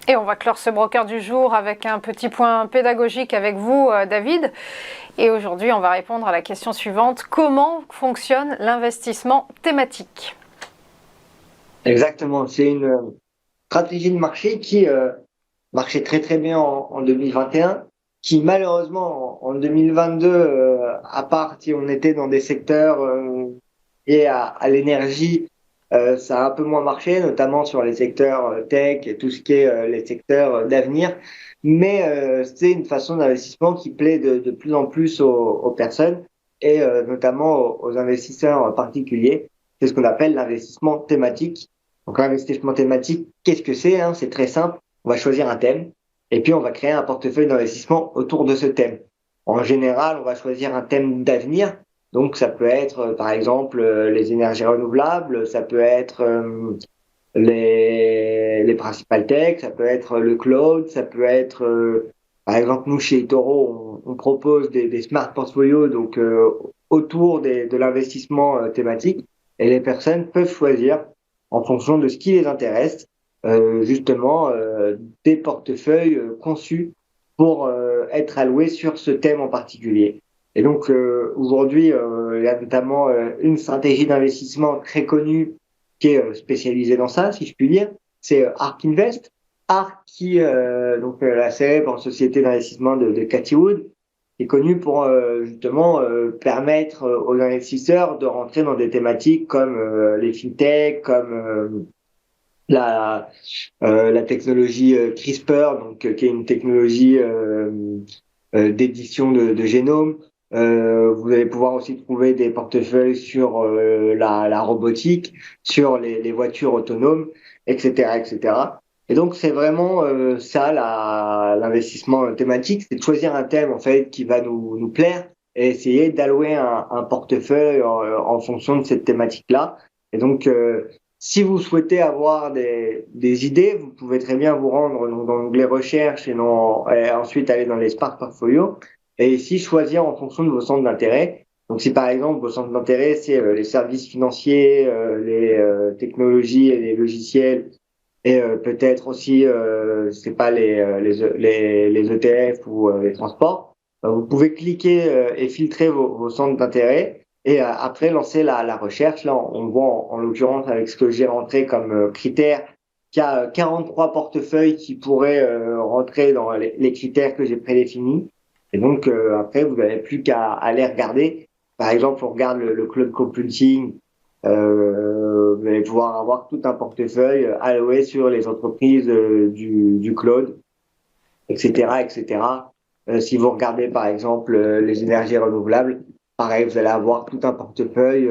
Et on va clore ce broker du jour avec un petit point pédagogique avec vous, David. Et aujourd'hui, on va répondre à la question suivante. Comment fonctionne l'investissement thématique? Exactement, c'est une stratégie de marché qui marchait très très bien en 2021, qui malheureusement en 2022, à part si on était dans des secteurs liés à l'énergie, ça a un peu moins marché, notamment sur les secteurs tech et tout ce qui est les secteurs d'avenir. Mais c'est une façon d'investissement qui plaît de plus en plus aux personnes et notamment aux investisseurs particuliers. C'est ce qu'on appelle l'investissement thématique. Donc l'investissement thématique, qu'est-ce que c'est, hein? C'est très simple. On va choisir un thème et puis on va créer un portefeuille d'investissement autour de ce thème. En général, on va choisir un thème d'avenir. Donc ça peut être par exemple les énergies renouvelables, ça peut être les principales tech, ça peut être le cloud, ça peut être par exemple nous chez Toro, on propose des smart portfolios donc autour de l'investissement thématique et les personnes peuvent choisir en fonction de ce qui les intéresse justement des portefeuilles conçus pour être alloués sur ce thème en particulier. Et donc aujourd'hui, il y a notamment une stratégie d'investissement très connue qui est spécialisée dans ça, si je puis dire. C'est ARK Invest. ARK qui, donc la célèbre société d'investissement de Cathie Wood, est connue pour justement permettre aux investisseurs de rentrer dans des thématiques comme les fintech, comme la technologie CRISPR, donc qui est une technologie d'édition de génome. Vous allez pouvoir aussi trouver des portefeuilles sur la robotique, sur les voitures autonomes, etc., etc. Et donc c'est vraiment ça l'investissement thématique, c'est de choisir un thème en fait qui va nous plaire et essayer d'allouer un portefeuille en fonction de cette thématique-là. Et donc si vous souhaitez avoir des idées, vous pouvez très bien vous rendre donc, dans l'onglet recherche et ensuite aller dans les Spark Portfolio et ici choisir en fonction de vos centres d'intérêt. Donc si par exemple vos centres d'intérêt c'est les services financiers, les technologies et les logiciels et peut-être aussi c'est pas les ETF ou les transports, vous pouvez cliquer et filtrer vos centres d'intérêt et après, lancer la recherche. Là, on voit en l'occurrence avec ce que j'ai rentré comme critère, qu'il y a 43 portefeuilles qui pourraient rentrer dans les critères que j'ai prédéfinis. Et donc, après, vous n'avez plus qu'à aller regarder. Par exemple, on regarde le cloud computing. Vous allez pouvoir avoir tout un portefeuille alloué sur les entreprises du cloud, etc., etc. Si vous regardez, par exemple, les énergies renouvelables, pareil, vous allez avoir tout un portefeuille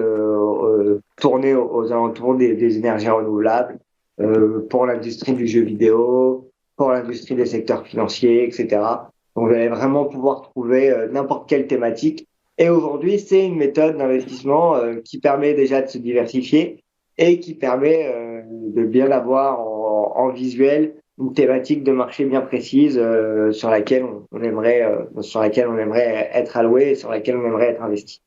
tourné aux alentours des énergies renouvelables pour l'industrie du jeu vidéo, pour l'industrie des secteurs financiers, etc. Donc, vous allez vraiment pouvoir trouver n'importe quelle thématique. Et aujourd'hui, c'est une méthode d'investissement qui permet déjà de se diversifier et qui permet de bien avoir en visuel une thématique de marché bien précise sur laquelle on aimerait être alloué et sur laquelle on aimerait être investi.